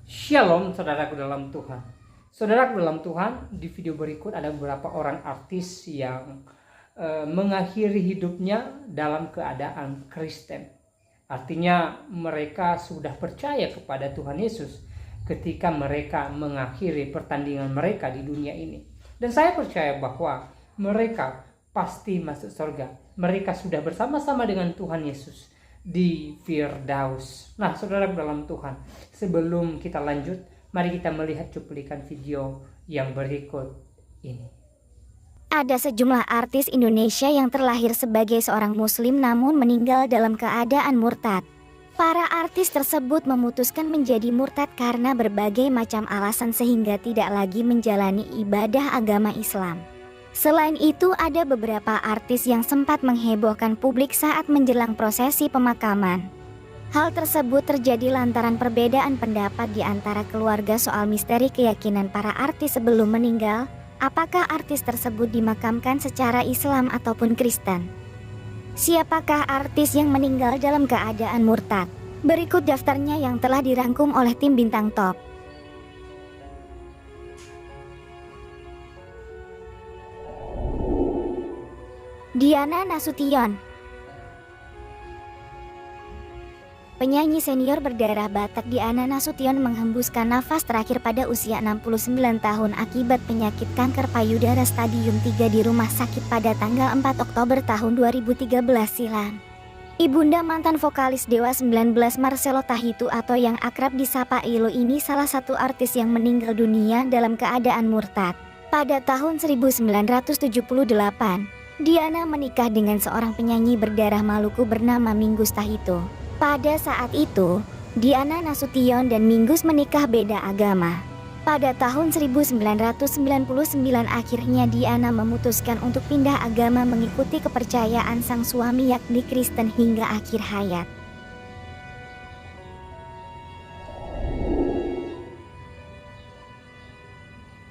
Shalom saudaraku dalam Tuhan. Saudaraku dalam Tuhan, di video berikut ada beberapa orang artis yang mengakhiri hidupnya dalam keadaan Kristen. Artinya mereka sudah percaya kepada Tuhan Yesus ketika mereka mengakhiri pertandingan mereka di dunia ini. Dan saya percaya bahwa mereka pasti masuk surga. Mereka sudah bersama-sama dengan Tuhan Yesus di Firdaus. Nah, saudara dalam Tuhan, sebelum kita lanjut, mari kita melihat cuplikan video yang berikut ini. Ada sejumlah artis Indonesia yang terlahir sebagai seorang muslim namun meninggal dalam keadaan murtad. Para artis tersebut memutuskan menjadi murtad karena berbagai macam alasan sehingga tidak lagi menjalani ibadah agama Islam. Selain itu, ada beberapa artis yang sempat menghebohkan publik saat menjelang prosesi pemakaman. Hal tersebut terjadi lantaran perbedaan pendapat di antara keluarga soal misteri keyakinan para artis sebelum meninggal. Apakah artis tersebut dimakamkan secara Islam ataupun Kristen? Siapakah artis yang meninggal dalam keadaan murtad? Berikut daftarnya yang telah dirangkum oleh tim Bintang Top. Diana Nasution, penyanyi senior berdarah Batak Diana Nasution menghembuskan nafas terakhir pada usia 69 tahun akibat penyakit kanker payudara stadium 3 di rumah sakit pada tanggal 4 Oktober tahun 2013 silam. Ibunda mantan vokalis Dewa 19 Marcelo Tahitu atau yang akrab disapa Ilo ini salah satu artis yang meninggal dunia dalam keadaan murtad. Pada tahun 1978, Diana menikah dengan seorang penyanyi berdarah Maluku bernama Mingus Tahitu. Pada saat itu, Diana Nasution dan Mingus menikah beda agama. Pada tahun 1999 akhirnya Diana memutuskan untuk pindah agama mengikuti kepercayaan sang suami yakni Kristen hingga akhir hayat.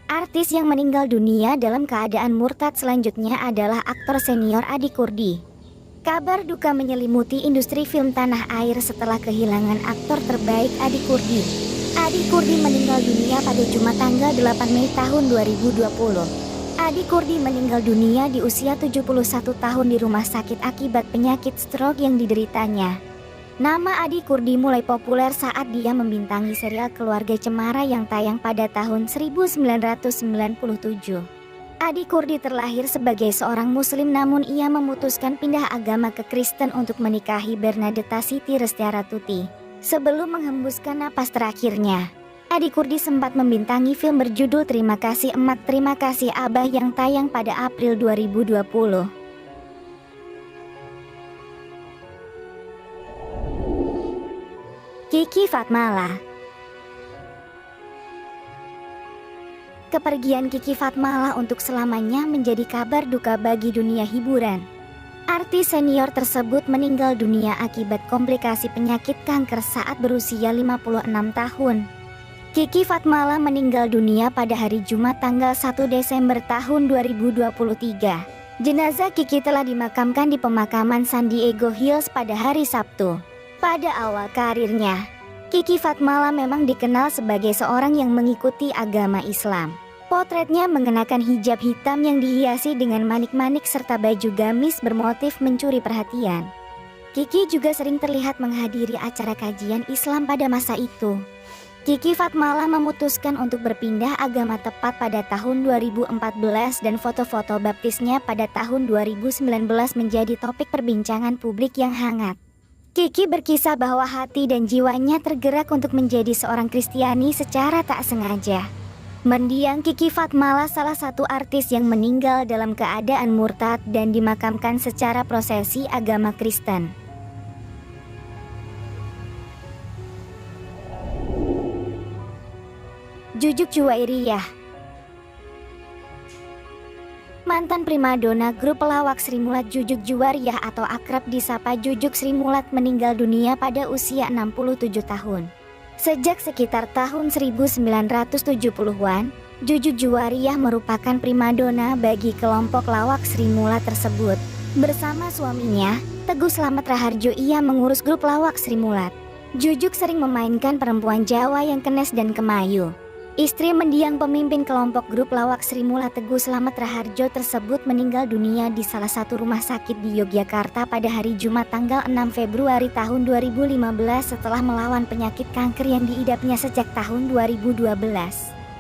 Artis yang meninggal dunia dalam keadaan murtad selanjutnya adalah aktor senior Adi Kurdi. Kabar duka menyelimuti industri film tanah air setelah kehilangan aktor terbaik Adi Kurdi. Adi Kurdi meninggal dunia pada Jumat tanggal 8 Mei tahun 2020. Adi Kurdi meninggal dunia di usia 71 tahun di rumah sakit akibat penyakit stroke yang dideritanya. Nama Adi Kurdi mulai populer saat dia membintangi serial Keluarga Cemara yang tayang pada tahun 1997. Adi Kurdi terlahir sebagai seorang muslim namun ia memutuskan pindah agama ke Kristen untuk menikahi Bernadetta Siti Restiaratuti. Sebelum menghembuskan napas terakhirnya, Adi Kurdi sempat membintangi film berjudul Terima Kasih Emak Terima Kasih Abah yang tayang pada April 2020. Kiki Fatmala. Kepergian Kiki Fatmala untuk selamanya menjadi kabar duka bagi dunia hiburan. Artis senior tersebut meninggal dunia akibat komplikasi penyakit kanker saat berusia 56 tahun. Kiki Fatmala meninggal dunia pada hari Jumat tanggal 1 Desember tahun 2023. Jenazah Kiki telah dimakamkan di pemakaman San Diego Hills pada hari Sabtu. Pada awal karirnya, Kiki Fatmala memang dikenal sebagai seorang yang mengikuti agama Islam. Potretnya mengenakan hijab hitam yang dihiasi dengan manik-manik serta baju gamis bermotif mencuri perhatian. Kiki juga sering terlihat menghadiri acara kajian Islam pada masa itu. Kiki Fatmala memutuskan untuk berpindah agama tepat pada tahun 2014 dan foto-foto baptisnya pada tahun 2019 menjadi topik perbincangan publik yang hangat. Kiki berkisah bahwa hati dan jiwanya tergerak untuk menjadi seorang Kristiani secara tak sengaja. Mendiang Kiki Fatmala salah satu artis yang meninggal dalam keadaan murtad dan dimakamkan secara prosesi agama Kristen. Jujuk Juwairiyah. Mantan primadona grup pelawak Sri Mulat Jujuk Juwairiyah atau akrab disapa Jujuk Sri Mulat meninggal dunia pada usia 67 tahun. Sejak sekitar tahun 1970-an, Jujuk Juwairiyah merupakan primadona bagi kelompok lawak Sri Mulat tersebut. Bersama suaminya, Teguh Slamet Raharjo, ia mengurus grup lawak Sri Mulat. Jujuk sering memainkan perempuan Jawa yang kenes dan kemayu. Istri mendiang pemimpin kelompok grup lawak Sri Mula Teguh Slamet Raharjo tersebut meninggal dunia di salah satu rumah sakit di Yogyakarta pada hari Jumat tanggal 6 Februari tahun 2015 setelah melawan penyakit kanker yang diidapnya sejak tahun 2012.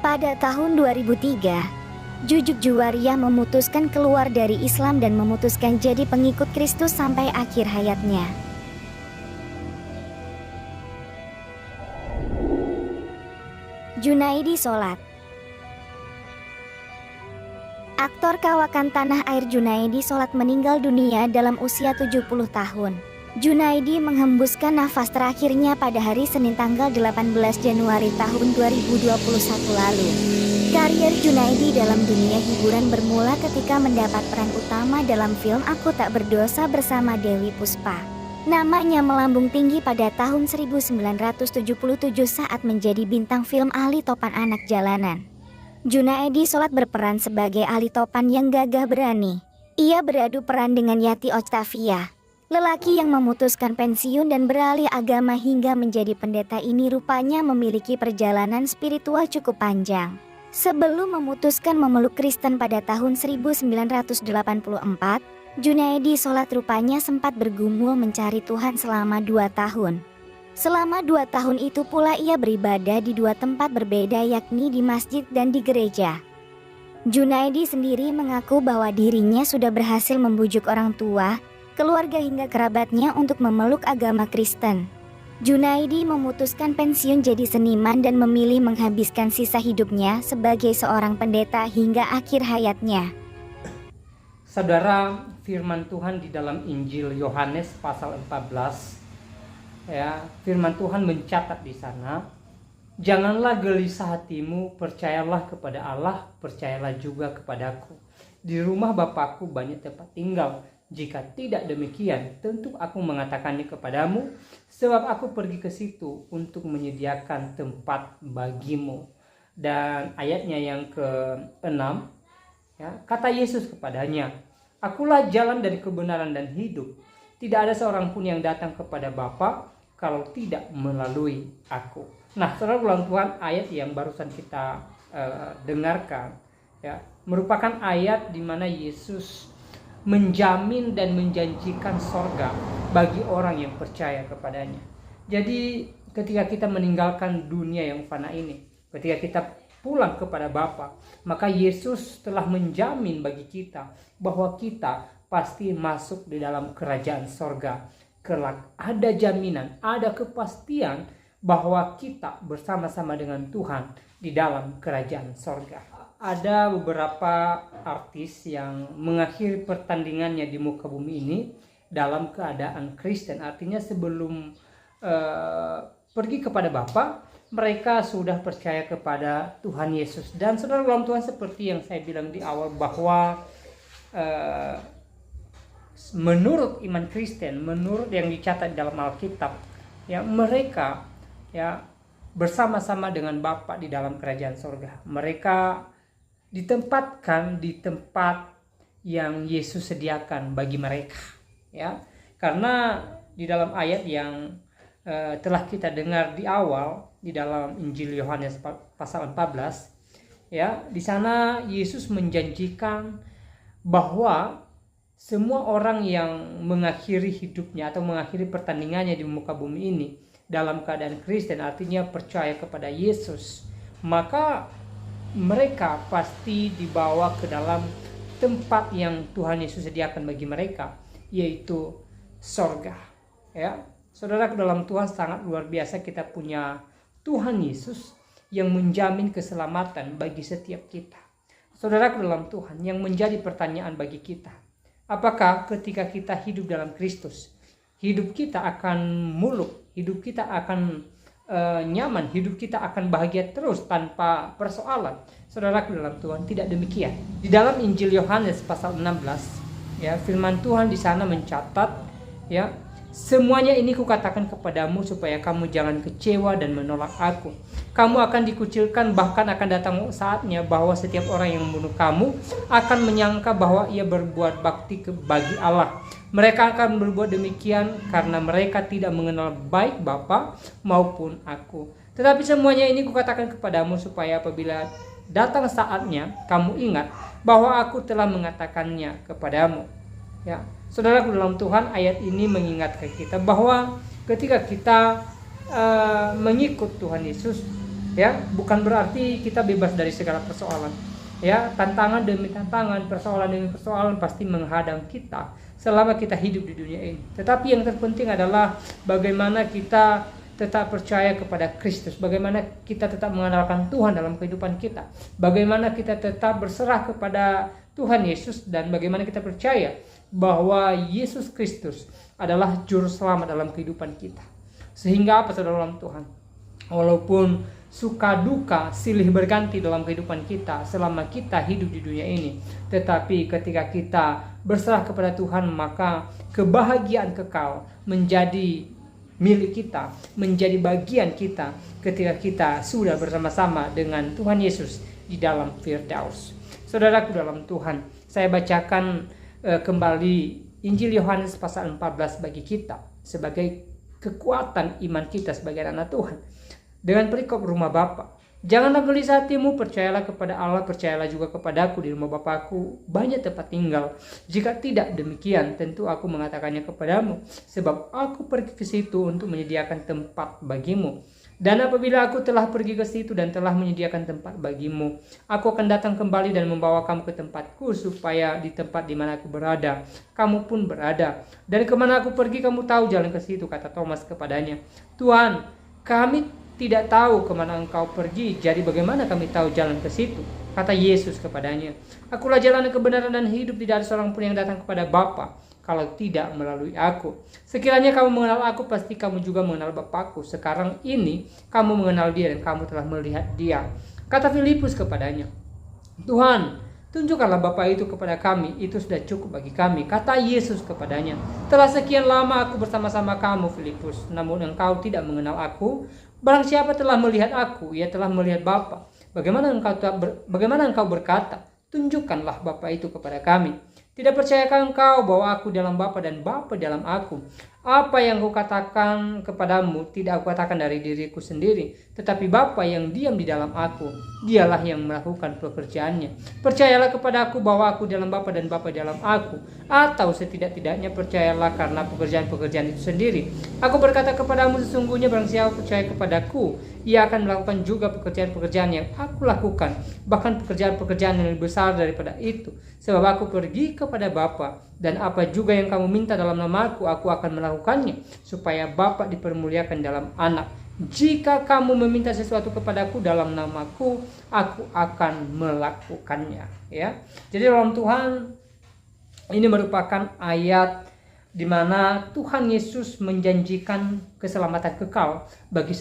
Pada tahun 2003, Jujuk Juwaria memutuskan keluar dari Islam dan memutuskan jadi pengikut Kristus sampai akhir hayatnya. Junaidi Solat. Aktor kawakan tanah air Junaidi Solat meninggal dunia dalam usia 70 tahun. Junaidi menghembuskan nafas terakhirnya pada hari Senin tanggal 18 Januari tahun 2021 lalu. Karier Junaidi dalam dunia hiburan bermula ketika mendapat peran utama dalam film Aku Tak Berdosa bersama Dewi Puspa. Namanya melambung tinggi pada tahun 1977 saat menjadi bintang film Ali Topan Anak Jalanan. Junaidi Solat berperan sebagai Ali Topan yang gagah berani. Ia beradu peran dengan Yati Octavia, lelaki yang memutuskan pensiun dan beralih agama hingga menjadi pendeta ini rupanya memiliki perjalanan spiritual cukup panjang. Sebelum memutuskan memeluk Kristen pada tahun 1984, Junaidi Solat rupanya sempat bergumul mencari Tuhan selama 2 tahun. Selama 2 tahun itu pula ia beribadah di 2 tempat berbeda, yakni di masjid dan di gereja. Junaidi sendiri mengaku bahwa dirinya sudah berhasil membujuk orang tua, keluarga hingga kerabatnya untuk memeluk agama Kristen. Junaidi memutuskan pensiun jadi seniman dan memilih menghabiskan sisa hidupnya sebagai seorang pendeta hingga akhir hayatnya. Saudara, firman Tuhan di dalam Injil Yohanes pasal 14, ya, firman Tuhan mencatat di sana, janganlah gelisah hatimu, percayalah kepada Allah, percayalah juga kepadaku. Di rumah Bapakku banyak tempat tinggal. Jika tidak demikian, tentu aku mengatakannya kepadamu, sebab aku pergi ke situ untuk menyediakan tempat bagimu. Dan ayatnya yang ke-6, ya, kata Yesus kepadanya, akulah jalan dari kebenaran dan hidup. Tidak ada seorang pun yang datang kepada Bapa kalau tidak melalui aku. Nah, saudara ulang Tuhan, ayat yang barusan kita dengarkan, ya, merupakan ayat di mana Yesus menjamin dan menjanjikan sorga bagi orang yang percaya kepadanya. Jadi ketika kita meninggalkan dunia yang fana ini, ketika kita pulang kepada Bapa, maka Yesus telah menjamin bagi kita bahwa kita pasti masuk di dalam kerajaan sorga. Kelak ada jaminan, ada kepastian bahwa kita bersama-sama dengan Tuhan di dalam kerajaan sorga. Ada beberapa artis yang mengakhiri pertandingannya di muka bumi ini dalam keadaan Kristen. Artinya sebelum pergi kepada Bapa, mereka sudah percaya kepada Tuhan Yesus. Dan saudara ulang Tuhan, seperti yang saya bilang di awal bahwa menurut iman Kristen, menurut yang dicatat dalam Alkitab, ya, mereka, ya, bersama-sama dengan Bapa di dalam kerajaan sorga. Mereka ditempatkan di tempat yang Yesus sediakan bagi mereka, ya. Karena di dalam ayat yang telah kita dengar di awal di dalam Injil Yohanes pasal 14, ya, di sana Yesus menjanjikan bahwa semua orang yang mengakhiri hidupnya atau mengakhiri pertandingannya di muka bumi ini dalam keadaan Kristen, artinya percaya kepada Yesus, maka mereka pasti dibawa ke dalam tempat yang Tuhan Yesus sediakan bagi mereka, yaitu sorga. Ya, saudara, ke dalam Tuhan sangat luar biasa, kita punya Tuhan Yesus yang menjamin keselamatan bagi setiap kita. Saudara, ke dalam Tuhan, yang menjadi pertanyaan bagi kita, apakah ketika kita hidup dalam Kristus, hidup kita akan muluk, hidup kita akan nyaman, hidup kita akan bahagia terus tanpa persoalan? Saudara, ke dalam Tuhan, tidak demikian. Di dalam Injil Yohanes pasal 16, ya, firman Tuhan di sana mencatat, ya, Semuanya ini kukatakan kepadamu supaya kamu jangan kecewa dan menolak aku. Kamu akan dikucilkan, bahkan akan datang saatnya bahwa setiap orang yang membunuh kamu akan menyangka bahwa ia berbuat bakti bagi Allah. Mereka akan berbuat demikian karena mereka tidak mengenal baik Bapa maupun aku. Tetapi semuanya ini kukatakan kepadamu supaya apabila datang saatnya kamu ingat bahwa aku telah mengatakannya kepadamu. Ya, saudaraku dalam Tuhan, ayat ini mengingatkan kita bahwa ketika kita mengikut Tuhan Yesus, ya, bukan berarti kita bebas dari segala persoalan. Ya, tantangan demi tantangan, persoalan demi persoalan pasti menghadang kita selama kita hidup di dunia ini. Tetapi yang terpenting adalah bagaimana kita tetap percaya kepada Kristus, bagaimana kita tetap mengandalkan Tuhan dalam kehidupan kita, bagaimana kita tetap berserah kepada Tuhan Yesus, dan bagaimana kita percaya bahwa Yesus Kristus adalah juru selamat dalam kehidupan kita. Sehingga apa, saudara dalam Tuhan? Walaupun suka duka silih berganti dalam kehidupan kita selama kita hidup di dunia ini, tetapi ketika kita berserah kepada Tuhan, maka kebahagiaan kekal menjadi milik kita, menjadi bagian kita ketika kita sudah bersama-sama dengan Tuhan Yesus di dalam Firdaus. Saudaraku dalam Tuhan, saya bacakan kembali Injil Yohanes pasal 14 bagi kita sebagai kekuatan iman kita sebagai anak Tuhan. Dengan perikop rumah Bapa. Janganlah gelisah hatimu, percayalah kepada Allah, percayalah juga kepadaku. Di rumah Bapakku banyak tempat tinggal. Jika tidak demikian, tentu aku mengatakannya kepadamu, sebab aku pergi ke situ untuk menyediakan tempat bagimu. Dan apabila aku telah pergi ke situ dan telah menyediakan tempat bagimu, aku akan datang kembali dan membawa kamu ke tempatku, supaya di tempat di mana aku berada, kamu pun berada. Dan kemana aku pergi, kamu tahu jalan ke situ, kata Thomas kepadanya. Tuhan, kami tidak tahu kemana engkau pergi, jadi bagaimana kami tahu jalan ke situ? Kata Yesus kepadanya, akulah jalan kebenaran dan hidup, tidak ada seorang pun yang datang kepada Bapa kalau tidak melalui aku. Sekiranya kamu mengenal aku, pasti kamu juga mengenal Bapakku. Sekarang ini kamu mengenal dia dan kamu telah melihat dia. Kata Filipus kepadanya, Tuhan, tunjukkanlah Bapa itu kepada kami, itu sudah cukup bagi kami. Kata Yesus kepadanya, telah sekian lama aku bersama-sama kamu, Filipus, namun engkau tidak mengenal aku. Barang siapa telah melihat aku, ia telah melihat Bapa. Bagaimana engkau berkata, tunjukkanlah Bapa itu kepada kami? Tidak percayakah engkau bahwa aku dalam Bapa dan Bapa dalam aku? Apa yang kukatakan kepadamu tidak aku katakan dari diriku sendiri, tetapi Bapa yang diam di dalam aku, dialah yang melakukan pekerjaannya. Percayalah kepada aku bahwa aku dalam Bapa dan Bapa dalam aku, atau setidak-tidaknya percayalah karena pekerjaan-pekerjaan itu sendiri. Aku berkata kepadamu, sesungguhnya barang siapa percaya kepadaku, ia akan melakukan juga pekerjaan-pekerjaan yang aku lakukan, bahkan pekerjaan-pekerjaan yang lebih besar daripada itu. Sebab aku pergi kepada Bapa, dan apa juga yang kamu minta dalam namaku, aku akan melakukannya, supaya Bapa dipermuliakan dalam Anak. Jika kamu meminta sesuatu kepadaku dalam namaku, aku akan melakukannya. Ya, jadi dalam Tuhan, ini merupakan ayat di mana Tuhan Yesus menjanjikan keselamatan kekal bagi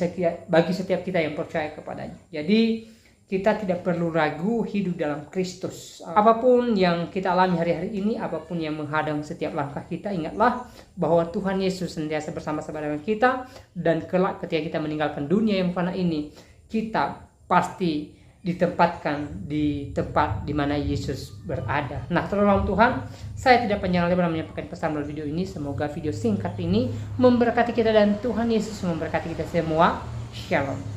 setiap kita yang percaya kepadanya. Jadi kita tidak perlu ragu hidup dalam Kristus. Apapun yang kita alami hari-hari ini, apapun yang menghadang setiap langkah kita, ingatlah bahwa Tuhan Yesus senantiasa bersama-sama dengan kita, dan kelak ketika kita meninggalkan dunia yang fana ini, kita pasti ditempatkan di tempat di mana Yesus berada. Nah, tolong Tuhan, saya tidak panjang lebar menyampaikan pesan melalui video ini. Semoga video singkat ini memberkati kita dan Tuhan Yesus memberkati kita semua. Shalom.